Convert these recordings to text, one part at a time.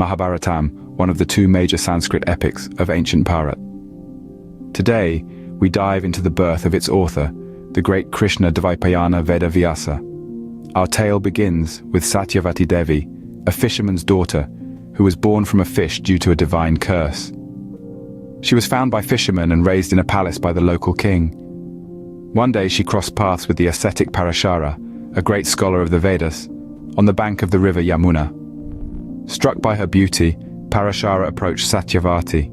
Mahabharatam, one of the two major Sanskrit epics of ancient Bharat. Today, we dive into the birth of its author, the great Krishna Dvaipayana Veda Vyasa. Our tale begins with Satyavati Devi, a fisherman's daughter, who was born from a fish due to a divine curse. She was found by fishermen and raised in a palace by the local king. One day she crossed paths with the ascetic Parashara, a great scholar of the Vedas, on the bank of the river Yamuna. Struck by her beauty, Parashara approached Satyavati.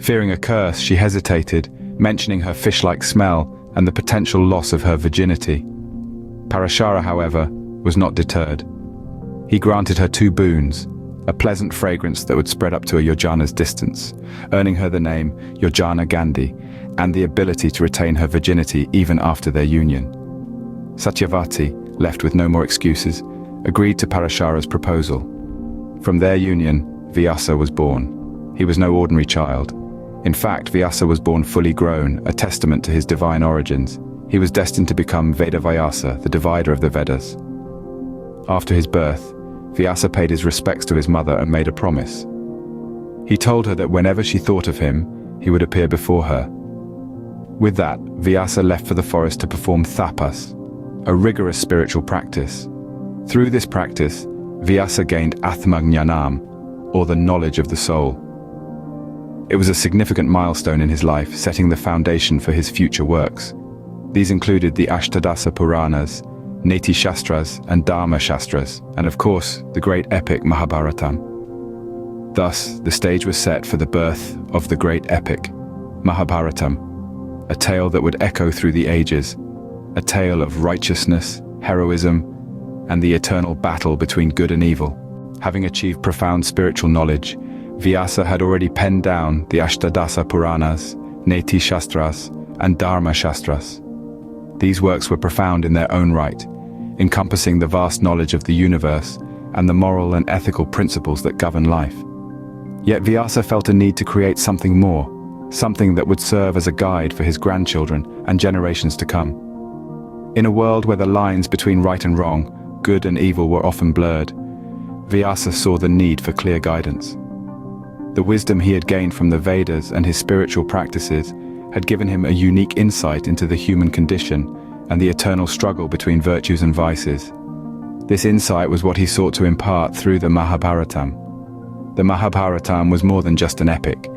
Fearing a curse, she hesitated, mentioning her fish-like smell and the potential loss of her virginity. Parashara, however, was not deterred. He granted her two boons, a pleasant fragrance that would spread up to a yojana's distance, earning her the name Yojana Gandhi, and the ability to retain her virginity even after their union. Satyavati, left with no more excuses, agreed to Parashara's proposal. From their union, Vyasa was born. He was no ordinary child. In fact, Vyasa was born fully grown, a testament to his divine origins. He was destined to become Veda Vyasa, the divider of the Vedas. After his birth, Vyasa paid his respects to his mother and made a promise. He told her that whenever she thought of him, he would appear before her. With that, Vyasa left for the forest to perform tapas, a rigorous spiritual practice. Through this practice, Vyasa gained Atmajnanam, or the knowledge of the soul. It was a significant milestone in his life, setting the foundation for his future works. These included the Ashtadasa Puranas, Neti Shastras and Dharma Shastras, and of course, the great epic Mahabharatam. Thus, the stage was set for the birth of the great epic, Mahabharatam, a tale that would echo through the ages, a tale of righteousness, heroism, and the eternal battle between good and evil. Having achieved profound spiritual knowledge, Vyasa had already penned down the Ashtadasa Puranas, Neti Shastras, and Dharma Shastras. These works were profound in their own right, encompassing the vast knowledge of the universe and the moral and ethical principles that govern life. Yet Vyasa felt a need to create something more, something that would serve as a guide for his grandchildren and generations to come. In a world where the lines between right and wrong, good and evil were often blurred, Vyasa saw the need for clear guidance. The wisdom he had gained from the Vedas and his spiritual practices had given him a unique insight into the human condition and the eternal struggle between virtues and vices. This insight was what he sought to impart through the Mahabharatam. The Mahabharatam was more than just an epic.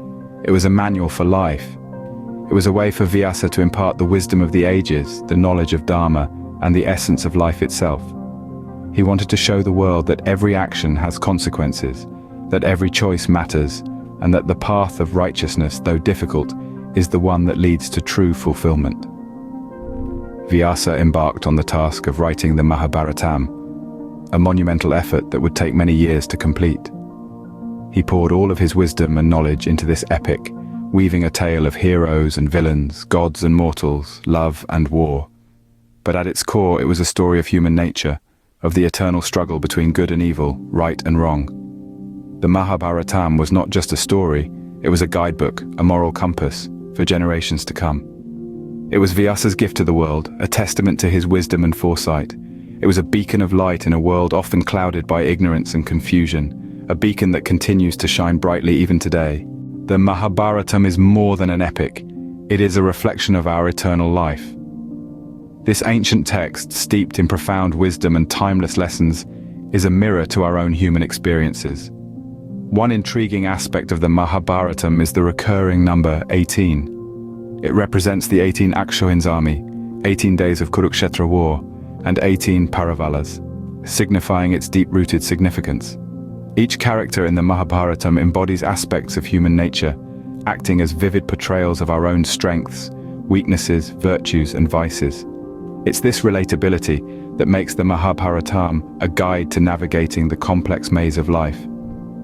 It was a manual for life. It was a way for Vyasa to impart the wisdom of the ages, the knowledge of dharma, and the essence of life itself. He wanted to show the world that every action has consequences, that every choice matters, and that the path of righteousness, though difficult, is the one that leads to true fulfillment. Vyasa embarked on the task of writing the Mahabharatam, a monumental effort that would take many years to complete. He poured all of his wisdom and knowledge into this epic, weaving a tale of heroes and villains, gods and mortals, love and war. But at its core, it was a story of human nature, of the eternal struggle between good and evil, right and wrong. The Mahabharatam was not just a story, it was a guidebook, a moral compass, for generations to come. It was Vyasa's gift to the world, a testament to his wisdom and foresight. It was a beacon of light in a world often clouded by ignorance and confusion, a beacon that continues to shine brightly even today. The Mahabharatam is more than an epic. It is a reflection of our eternal life. This ancient text, steeped in profound wisdom and timeless lessons, is a mirror to our own human experiences. One intriguing aspect of the Mahabharatam is the recurring number 18. It represents the 18 Akshohin's army, 18 days of Kurukshetra war, and 18 Paravalas, signifying its deep-rooted significance. Each character in the Mahabharatam embodies aspects of human nature, acting as vivid portrayals of our own strengths, weaknesses, virtues, and vices. It's this relatability that makes the Mahabharatam a guide to navigating the complex maze of life.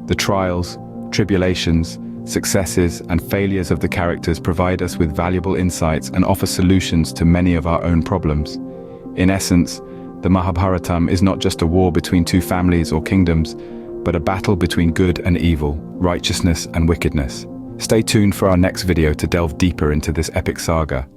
The trials, tribulations, successes, and failures of the characters provide us with valuable insights and offer solutions to many of our own problems. In essence, the Mahabharatam is not just a war between two families or kingdoms, but a battle between good and evil, righteousness and wickedness. Stay tuned for our next video to delve deeper into this epic saga.